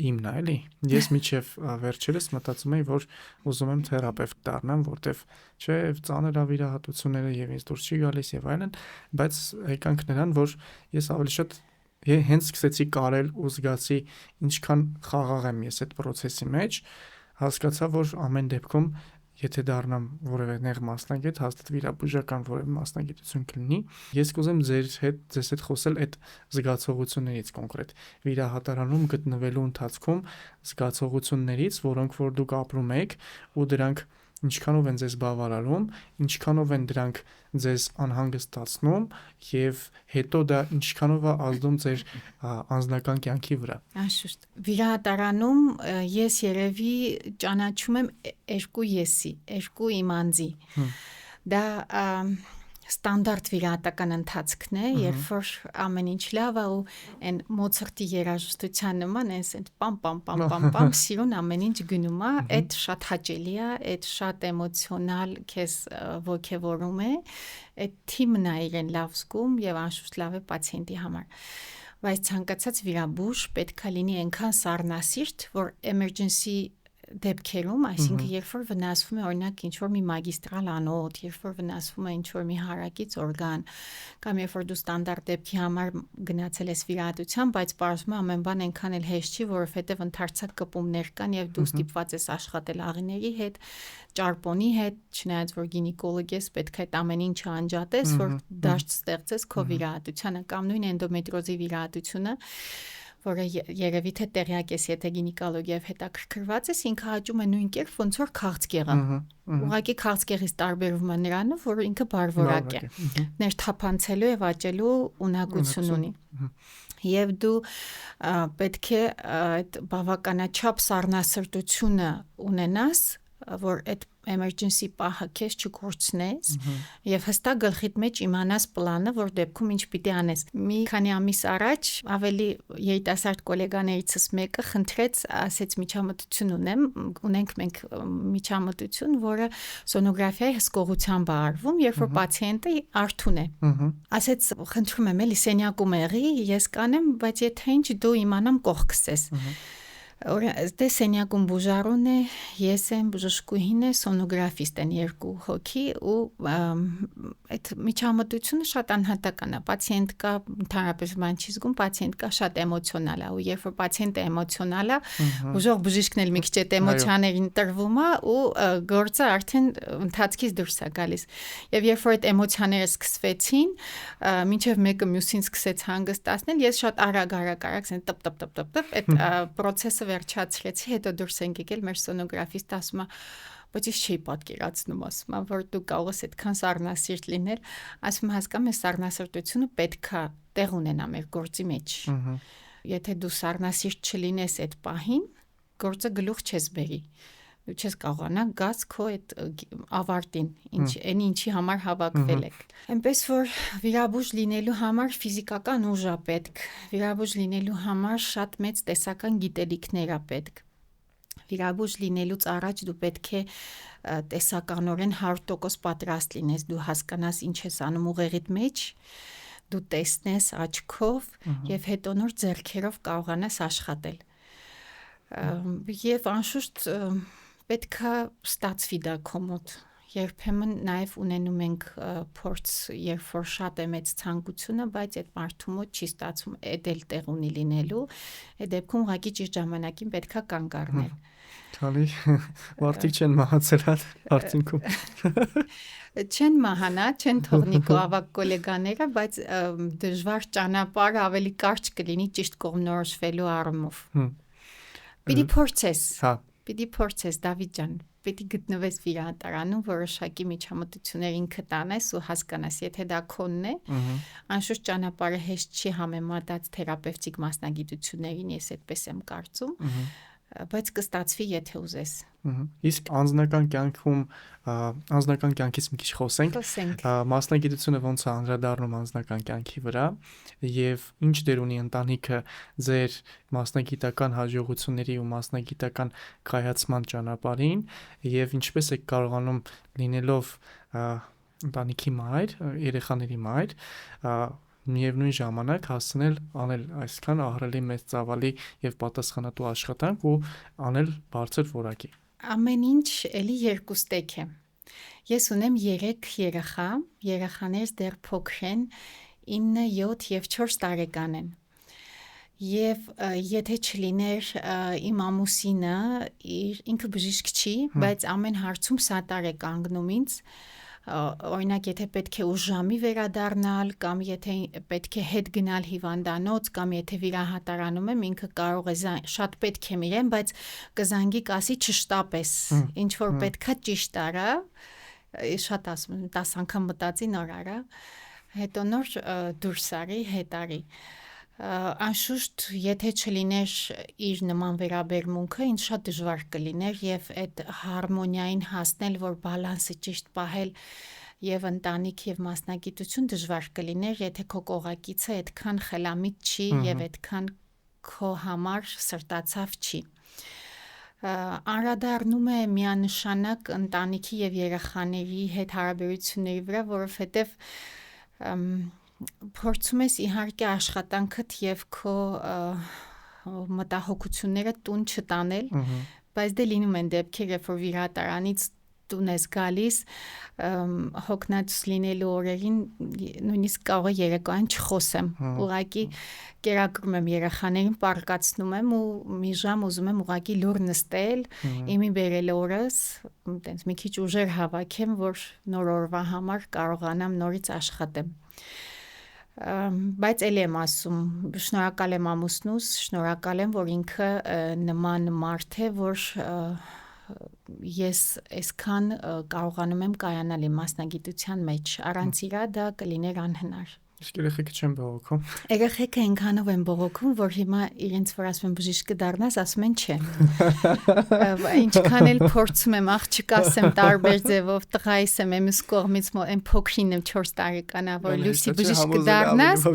իմն է, էլի։ Ես միջև վերջերս մտածում էի, որ ուզում եմ թերապևտ դառնամ, որտեվ չէ, ծանր ավիրահատությունները եւ ինձ դուրս չի գալիս եւ այլն, բայց եկանք նրան, որ ես ավելի շատ հենց սկսեցի կարել ու զգացի ինչքան խաղաղ եմ ես այդ process-ի մեջ, հասկացա, որ ամեն դեպքում եթե դառնամ որևէ նեղ մասնագետ, հաստատ վիրաբուժական որևէ մասնագիտություն կլինի, ես կուզեմ ձեզ հետ խոսել այդ զգացողություններից կոնկրետ վիրահատարանում գտնվելու ընթացքում զգացողություններից, որոնք որ դուք ապրում եք ու դրանք ինչքանով են ձեզ բավարարում, ինչքանով են դրանք ձեզ անհանգստացնում եւ հետո դա ինչքանով է ազդում ձեր անձնական կյանքի վրա։ Անշուշտ։ Վիրահատարանում ես երևի ճանաչում եմ երկու եսի, երկու իմ անձի։ Դա ստանդարտ վիրահատական ընթացքն է, երբ որ ամեն ինչ լավ է ու այն Մոցարտի երաժշտության նման այն պամ սիրուն ամեն ինչ գնում է, այդ շատ հաճելի է, այդ շատ էմոցիոնալ քեզ ոգևորում է, այդ թիմն է իրեն լավ զգում եւ անշուշտ լավ է պացիենտի համար։ Բայց ցանկացած վիրաբույժ պետք է լինի այնքան սառնասիրտ, որ emergency դեպքերում, այսինքն երբ որ վնասվում է օրինակ ինչ որ մի մագիստրալ անոթ, երբ որ վնասվում է ինչ որ մի հարակից օրգան, կամ երբ որ դու ստանդարտ դեպքի համար գնացել ես վիրահատության, բայց պարզվում է ամեն բան այնքան էլ հեշտ չի, որովհետև ընդարձակ կպումներ կան եւ դու ստիպված ես աշխատել աղիների հետ, ճարպոնի հետ, չնայած որ գինեկոլոգ ես, պետք է այդ ամեն ինչը անջատես, որ դաշտ ստեղծես քո վիրահատությանը, կամ նույն էնդոմետրոզի վիրահատությունը, որը երևի թե տեղյակ ես, եթե գինեկոլոգիայով հետաքրքրված ես, ինքը հաճում է նույն կերպ, ոնց որ քաղցկեղը։ Ուղղակի քաղցկեղից տարբերվում է նրանով, որ ինքը բարվորակ է, ներթափանցելու եւ աճելու ունակություն ունի։ Եվ դու պետք է այդ բավականաչափ սառնասրտությունը ունենաս, որ այդ emergency պահը քեզ չկորցնես եւ հստակ գլխիդ մեջ իմանաս պլանը, որ դեպքում ինչ պիտի անես։ Մի քանի ամիս առաջ ավելի երիտասարդ գոլեգաներիցս մեկը խնդրեց, ասեց միջամտություն ունենք մենք միջամտություն, որը սոնոգրաֆիայի հսկողությամբ է արվում, երբ որ պացիենտը արթուն է։ Ասեց, խնդրում եմ, էլի սենյակում եղի, ես կանեմ, բայց եթե ինչ դու իմանամ կողքս ես։ Դե սենյակում բուժարուն է, ես եմ, բժշկուհին է, սոնոգրաֆիստ են երկու հոգի ու այդ միջամտությունը շատ անհատական է, պացիենտ կա ընդհանրապես բան չի զգում, պացիենտ կա շատ էմոցիոնալ է ու երբ որ պացիենտը էմոցիոնալ է, բուժող բժիշկն էլ մի քիչ այդ էմոցիաներին տրվում է ու գործը արդեն ընթացքից դուրս է գալիս։ Եվ երբ որ այդ էմոցիաները սկսվեցին, մինչև մեկը մյուսին սկսեց հանգստացնել, ես շատ արագ տպ այդ process-ը վերջացրեցի, հետո դուրս ենք եկել մեր սոնոգրաֆիստ ասում է, բայց ես չի պատկերացնում, ասում է, որ դու կարող ես այդքան սառնասիրտ լինել, ասում հասկանում ես սառնասիրտությունը պետքա տեղ ունենա մեր գործի մեջ։ Եթե դու սառնասիրտ չլինես այդ պահին, գործը գլուխ չես բերի։ Դու չես կարողանա գաս քո այդ ավարտին, ինչի համար հավաքվել եք։ Այնպես որ վիրաբույժ լինելու համար ֆիզիկական ուժ է պետք, վիրաբույժ լինելու համար շատ մեծ տեսական գիտելիքներ է պետք։ Վիրաբույժ լինելուց առաջ դու պետք է տեսականորեն 100% պատրաստ լինես, դու հասկանաս ինչ ես անում ուղեղիդ մեջ, դու տեսնես աչքով եւ հետո նոր ձեռքերով կարողանաս աշխատել։ Եվ անշուշտ պետքա ստացվի դա քո մոտ։ Երբեմն նաև ունենում ենք փորձ, երբ որ շատ է մեծ ցանկությունը, բայց այդ մարդու մոտ չի ստացվում, այդ էլ տեղ ունի լինելու, այդ դեպքում ուղղակի ճիշտ ժամանակին պետքա կանգ առնել։ Քանի մարդիկ չեն մահացել արդյունքում։ Չեն մահանա, չեն թողնի քո ավագ գոլեգաները, բայց դժվար ճանապարհը ավելի կարճ կլինի ճիշտ կողմնորոշվելու առումով։ Պիտի փորձես։ Պիտի փորձես, Դավիթ ջան, պիտի գտնվես վիրահատարանում, որոշակի միջամտություններ ինքդ անես ու հասկանաս, եթե դա քոնն է, անշուշտ ճանապարհը հեշտ չի համեմատած թերապևտիկ մասնագիտություններին, ես այդպես եմ կարծում, բայց կստացվի, եթե ուզես։ Իսկ անձնական կյանքից մի քիչ խոսենք։ Մասնագիտությունը ոնց է անդրադառնում անձնական կյանքի վրա եւ ինչ դեր ունի ընտանիքը ձեր մասնագիտական հաջողությունների ու մասնագիտական կայացման ճանապարհին եւ ինչպես եք կարողանում լինելով ընտանիքի մայր, երեխաների մայր, միևնույն ժամանակ հասցնել անել այսքան ահռելի մեծ ծավալի եւ պատասխանատու աշխատանք ու անել բարձր որակի։ Ամեն ինչ էլի երկուստեք է։ Ես ունեմ 3 երեխա, երեխաներս դեռ փոքր են, 9, 7 եւ 4 տարեկան են։ Եվ եթե չլիներ իմ ամուսինը, ինքը բժիշկ չի, բայց ամեն հարցում սատար է կանգնում ինձ, օրինակ եթե պետք է ուժամի վերադառնալ կամ եթե պետք է հետ գնալ հիվանդանոց կամ եթե վիրահատարանում եմ, ինքը կարող է շատ պետք է իրեն, բայց կզանգի կասի չշտապես, ինչ որ պետքա ճիշտ արա, շատ ասում եմ 10 անգամ մտածի նոր արա, հետո նոր դուրս արի, հետ արի։ Անշուշտ, եթե չլիներ իր նման վերաբերմունքը, ինձ շատ դժվար կլիներ եւ այդ հարմոնիային հասնել, որ բալանսը ճիշտ պահել եւ ընտանիք եւ մասնագիտություն դժվար կլիներ, եթե քո կողակիցը այդքան խելամիտ չի եւ այդքան քո համար սրտացավ չի։ Անդրադառնում է միանշանակ ընտանիքի եւ երեխաների հետ հարաբերությունների վրա, որովհետեւ փորձում ես իհարկե աշխատանքդ եւ քո մտահոգությունները տուն չտանել, բայց դե լինում են դեպքեր, երբ որ վիրահատարանից տուն ես գալիս, հոգնած լինելու օրերին նույնիսկ կարող է երեկոյան չխոսեմ, ուղղակի կերակրում եմ երեխաներին, պառկացնում եմ ու մի ժամ ուզում եմ ուղղակի լուր նստել, իմի բերել օրս, տենց մի քիչ ուժեր հավաքեմ, որ նոր օրվա համար կարողանամ նորից աշխատեմ։ Բայց էլ եմ ասում, շնորհակալ եմ ամուսնուս, շնորհակալ եմ, որ ինքը նման մարդ է, որ ես այսքան կարողանում եմ կայանալ իմ մասնագիտության մեջ, առանց իրա դա կլիներ անհնար։ Իսկ երեխեքը չեն բողոքում։ Երեխեքը այնքանով են բողոքում, որ հիմա իրենց որ ասում են բժիշկ կդառնաս, ասում են չէ։ Ինչքան էլ փորձում եմ աղջկասեմ տարբեր ձևով, տղայիս եմ մյուս կողմից այն փոքրին եմ 4 տարեկանա, որ Լուսի բժիշկ կդառնաս,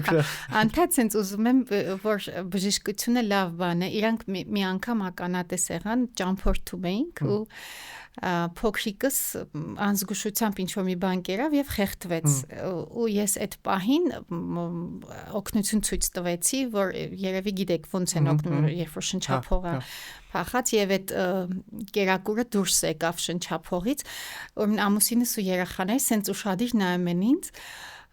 անդադ sense ուզում եմ, որ բժշկությունը լավ բան է։ Իրանք մի անգամ ականատես եղան, ճամփորդում էինք ու փոքրիկս անզգուշությամբ ինչ որ մի բան կերավ եւ խեղդվեց ու ես այդ պահին օգնություն ցույց տվեցի, որ երևի գիտեք ոնց են օգնում, երբ որ շնչափողը փախած եւ այդ կերակուրը դուրս եկավ շնչափողից, ամուսինս ու երեխաներս սենց ուշադիր նայում են ինձ,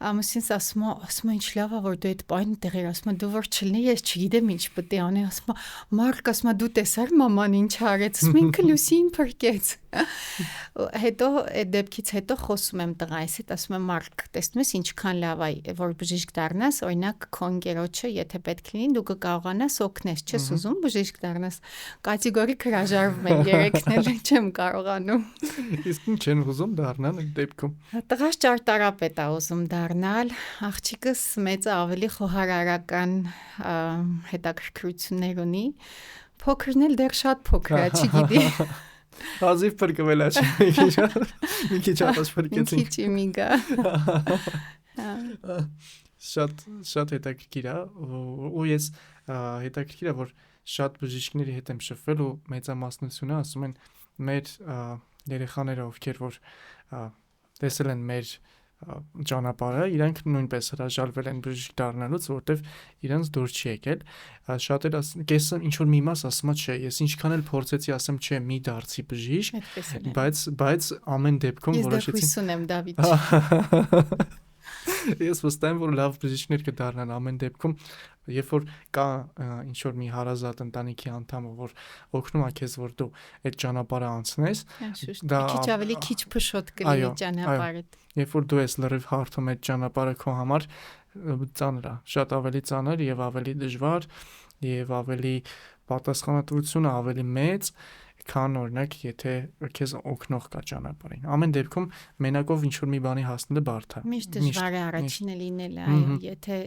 ամուսինս ասում է ինչ լավ է որ դու այդ պահին տեղեր, ասում է դու որ չլինի ես չգիտեմ ինչ պետք է անեմ, ասում է Մարկ, ասում է դու տեսար մաման ինչ արեց, ասում ինքը Լուսին փրկեց։ Հետո այդ դեպքից հետո խոսում եմ տղայիս հետ, ասում եմ Մարկ, տեսնում ես ինչքան լավ է որ բժիշկ դառնաս, օրինակ քո ընկերոջը եթե պետք լինի դու կկարողանաս օգնես, չես ուզում բժիշկ դառնաս, կատեգորիկ հրաժարվում են երեքն էլ չեմ կարողանում։ Իսկ ինչ են ուզում դառնալ այդ դեպքում։ Տղաս ճարտարապետ է ուզում դառնալ, աղջիկս մեծը ավելի խոհարարական հետաքրքրություններ ունի, փոքրն էլ դեռ շատ փոքր է, չգիտի։ Հազիվ փրկվել է, մի քիչ ատած փրկեցինք։ Մի քիչ իմիգա։ Շատ հետաքրքիր է, ու ես հետաքրքիր է, որ շատ բժիշկների հետ եմ շփվել ու մեծամասնությունը ասում են մեր երեխաները, ովքեր որ տեսել են մեր ճանապարհը, իրենք նույնպես հրաժարվել են բժիշկ դառնալուց, որտեվ իրենց դուր չի եկել։ Շատերը կեսը ինչ որ մի մաս ասում է, չէ, ես ինչքան էլ փորձեցի, ասեմ, չէ, մի դարձի բժիշկ, բայց ամեն դեպքում որոշեցի։ Ես դեռ հույս ունեմ, Դավիթ։ Ես վստահ եմ, որ լավ բժիշկներ կդառնան ամեն դեպքում, երբ որ կա ինչ որ մի հարազատ ընտանիքի անդամը, որ օգնում է քեզ, որ դու այդ ճանապարհը անցնես, դա քիչ ավելի քիչ փշոտ կլինի ճանապարհը։ Երբ որ դու ես լրիվ հարթում այդ ճանապարհը քո համար, ծանր է, շատ ավելի ծանր եւ ավելի դժվար եւ ավելի պատասխանատվությունը ավելի մեծ, քան օրինակ եթե քեզ օգնող կա ճանապարհին։ Ամեն դեպքում մենակով ինչ որ մի բանի հասնելը բարդ է։ Միշտ դժվար է առաջինը լինելը, այո, եթե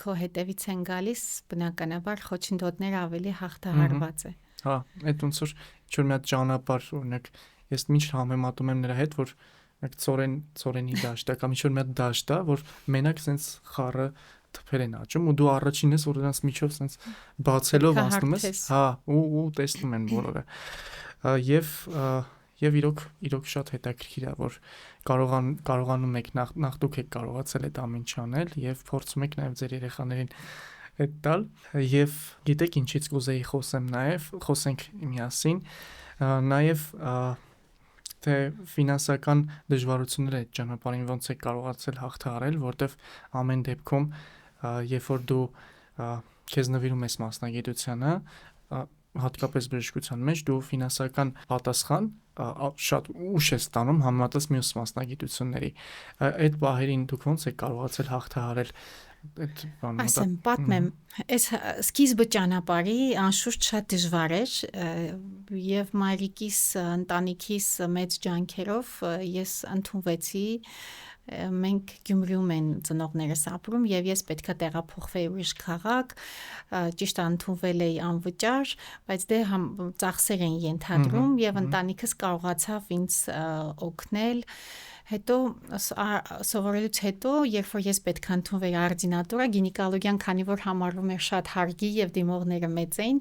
քո հետևից են գալիս, բնականաբար խոչընդոտները ավելի հաղթահարված է։ Հա, այդ ոնց որ ինչ-որ մի հատ ճանապարհ, օրինակ, ես միշտ համեմատում եմ նրա հետ, որ ծորենի դաշտը կամ ինչ-որ մի հատ դաշտ է, որ մենակ սենց խառը թփեր են աճում ու դու առաջին ես, որ նրանց միջով սենց բացելով անցնում ես, հա, ու տեսնում են բոլորը։ Եվ իրոք շատ հետաքրքիր է, որ կարողանում եք նախ դուք եք կարողացել այդ ամեն ինչ անել եւ փորձում եք նաեւ ձեր երեխաներին այդ տալ եւ գիտեք ինչից կուզեի խոսենք միասին նաեւ թե ֆինանսական դժվարությունները այդ ճանապարհին ոնց է կարողացել հաղթահարել, որտեվ ամեն դեպքում երբ որ դու քեզ նվիրում ես մասնագիտությանը, հատկապես բժշկության մեջ դու ֆինանսական պատասխան շատ ուշ ես ստանում համեմատած մյուս մասնագիտությունների։ Այդ բահերին դուք ոնց եք կարողացել հաղթահարել այդ բանը։ Ասեմ, պատմեմ, այս սկիզբը ճանապարհի անշուշտ շատ դժվար էր եւ մայրիկիս ընտանիքիս մեծ ջանքերով ես ընդունվեցի մենք Գյումրիում են ծնողներս ապրում եւ ես պետքա տեղափոխվեի ուրիշ քաղաք, ճիշտ ընդունվել էի անվճար, բայց դե ծախսեր են ենթադրում եւ ընտանիքս կարողացավ ինձ օգնել։ Հետո սովորելուց հետո, երբ որ ես պետք է ընդունվեի արդինատուրա, գինեկոլոգիան, քանի որ համարվում էր շատ հարգի եւ դիմողները մեծ էին,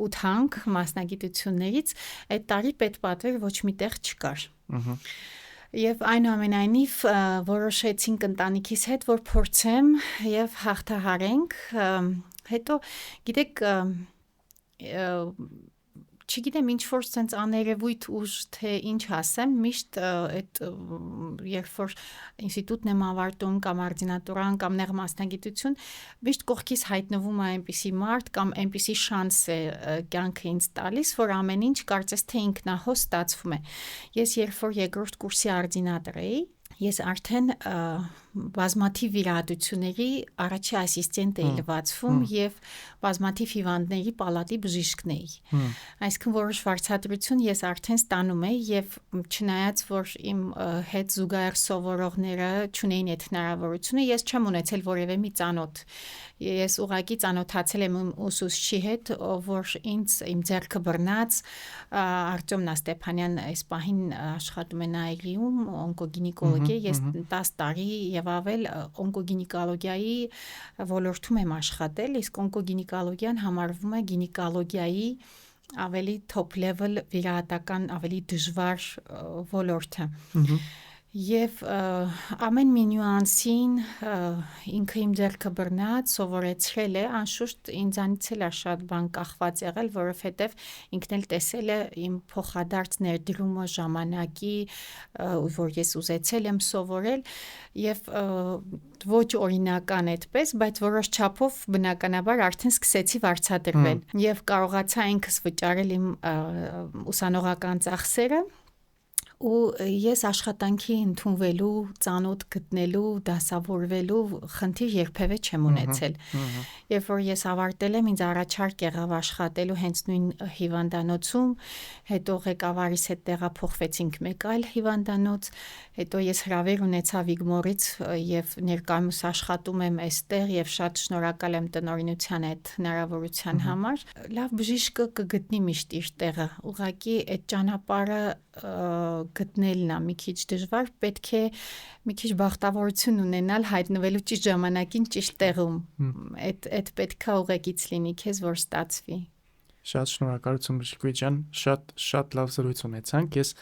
ու թանկ մասնագիտություններից, այդ տարի պետպատվեր ոչ մի տեղ չկար։ Եվ այնուամենայնիվ որոշեցինք ընտանիքիս հետ, որ փորձեմ եւ հաղթահարենք, հետո գիտեք չգիտեմ ինչ որ sense աներևույթ ուժ թե ինչ ասեմ, միշտ այդ երբ որ ինստիտուտն եմ ավարտում կամ արդինատուրան կամ նեղ մասնագիտություն, միշտ կողքից հայտնվում է այնպիսի մարդ կամ այնպիսի շանս է կյանքը ինձ տալիս, որ ամեն ինչ կարծես թե ինքնահոս ստացվում է։ Ես երբ որ երկրորդ կուրսի արդինատոր էի, ես արդեն բազմաթիվ վիրահատությունների առաջի ասիստենտ էի լվացվում եւ բազմաթիվ հիվանդների պալատի բժիշկն էի։ Այսինքն որոշ վարձատրություն ես արդեն ստանում էի եւ չնայած որ իմ հետ զուգահեռ սովորողները չունեին այդ հնարավորությունը, ես չեմ ունեցել որևէ մի ծանոթ։ Ես ուղղակի ծանոթացել եմ ուսուցչի հետ, որ իմ ձեռքը բռնած Արտյոմ Նաստեփանյան այս պահին աշխատում է Նաիրիում օնկոգինեկոլոգ է, ես 10 տարի եւ ավել օնկոգինեկոլոգիայի ոլորտում եմ աշխատել, իսկ օնկոգինեկոլոգիան համարվում է գինեկոլոգիայի ավելի top level վիրահատական ավելի դժվար ոլորտը։ Եվ ամեն մի նյուանսին ինքը իմ ձեռքը բռնած սովորեցրել է, անշուշտ ինձանից էլ է շատ բան կախված եղել, որովհետև ինքն էլ տեսել է իմ փոխադարձ ներդրումը ժամանակի, որ ես ուզեցել եմ սովորել եւ ոչ օրինական այդպես, բայց որոշ չափով բնականաբար արդեն սկսեցի վարձատրվել եւ կարողացա ինքս վճարել իմ ուսանողական ծախսերը ու ես աշխատանքի ընդունվելու, ծանոթ գտնելու, դասավորվելու խնդիր երբևէ չեմ ունեցել։ Երբ որ ես ավարտել եմ, ինձ առաջարկ եղավ աշխատելու հենց նույն հիվանդանոցում, հետո ղեկավարիս հետ տեղափոխվեցինք մեկ այլ հիվանդանոց, հետո ես հրավեր ունեցա Վիգմորից եւ ներկայումս աշխատում եմ այստեղ եւ շատ շնորհակալ եմ տնօրինության այդ հնարավորության համար։ Լավ բժիշկը կգտնի միշտ իր տեղը, ուղղակի այդ ճանապարհը գտնելն է մի քիչ դժվար, պետք է մի քիչ բախտավորություն ունենալ հայտնվելու ճիշտ ժամանակին ճիշտ տեղում։ Այդ պետքա ուղեկից լինի քեզ, որ ստացվի։ Շատ շնորհակալություն բժշկուհի ջան, շատ լավ զրույց ունեցանք։ Ես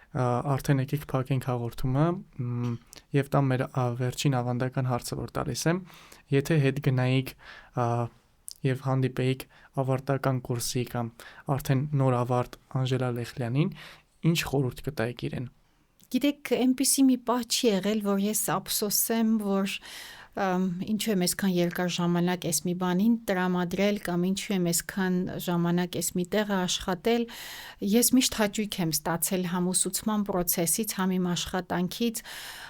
արդեն եկեք փակենք հաղորդումը եւ դա մեր վերջին ավանդական հարցը որ տալիս եմ։ Եթե հետ գնայիք եւ հանդիպեիք ավարտական կուրսի կամ արդեն նոր ավարտ Անժելա Լեխլյանին, ինչ խորհուրդ կտայիք իրեն։ Գիտեք, այնպիսի մի պահ չի եղել, որ ես ափսոսեմ, որ ինչու եմ այսքան երկար ժամանակ այս մի բանին տրամադրել կամ ինչու եմ այսքան ժամանակ այս մի տեղը աշխատել, ես միշտ հաճույք եմ ստացել համ ուսուցման process-ից, համ իմ աշխատանքից,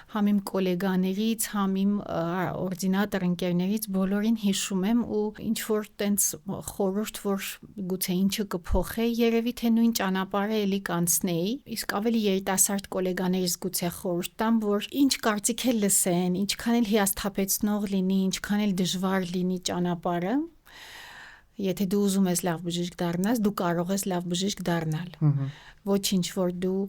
համ իմ գոլեգաներից, համ իմ օրդինատոր ընկերներից բոլորին հիշում եմ ու ինչ որ տենց խորհուրդ որ գուցե ինչը կփոխեի, երևի թե նույն ճանապարհը էլի կանցնեի, իսկ ավելի երիտասարդ գոլեգաներից գուցե խորհուրդ տամ, որ ինչ կարծիք էլ լսեն, ինչքան էլ հիասթափեցնող լինի, ինչքան էլ դժվար լինի ճանապարհը, Եթե դու ուզում ես լավ բժիշկ դառնաս, դու կարող ես լավ բժիշկ դառնալ։ Ոչինչ որ դու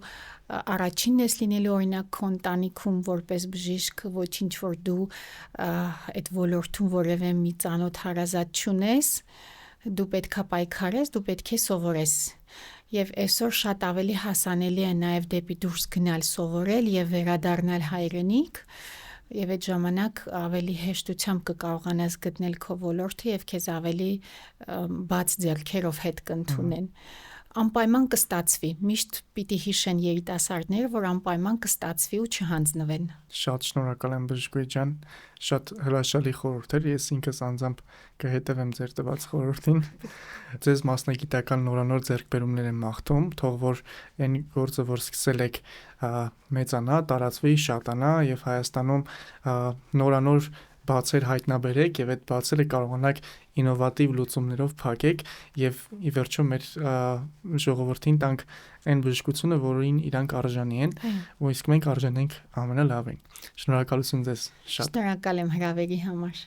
առաջինն ես լինելու օրինակ քո ընտանիքում որպես բժիշկ, ոչինչ որ դու այդ ոլորտում որևէ մի ծանոթ հարազատ չունես, դու պետքա պայքարես, դու պետք է սովորես։ Եվ այսօր շատ ավելի հասանելի է նաև դեպի դուրս գնալ սովորել եւ վերադառնալ հայրենիք, եւ այդ ժամանակ ավելի հեշտությամբ կկարողանաս գտնել քո ոլորտը եւ քեզ ավելի բաց ձեռքերով հետ կընդունեն։ Անպայման կստացվի։ Միշտ պիտի հիշեն երիտասարդները, որ անպայման կստացվի ու չհանձնվեն։ Շատ շնորհակալ եմ բժշկուհի ջան, շատ հրաշալի խորհուրդ էր, ես ինքս անձամբ կհետևեմ ձեր տված խորհրդին։ Ձեզ մասնագիտական նորանոր ձեռքբերումներ եմ մաղթում, թող որ այն գործը, որ սկսել եք, մեծանա, տարածվի, շատանա եւ Հայաստանում նորանոր բացեր հայտնաբերեք եւ այդ բացերը կարողանաք ինովատիվ լուծումներով փակեք եւ ի վերջո մեր ժողովրդին տանք այն բժշկությունը, որին իրանք արժանի են, ու իսկ մենք արժանենք ամենալավին։ Շնորհակալություն ձեզ շատ։ Շնորհակալ եմ հրավերի համար։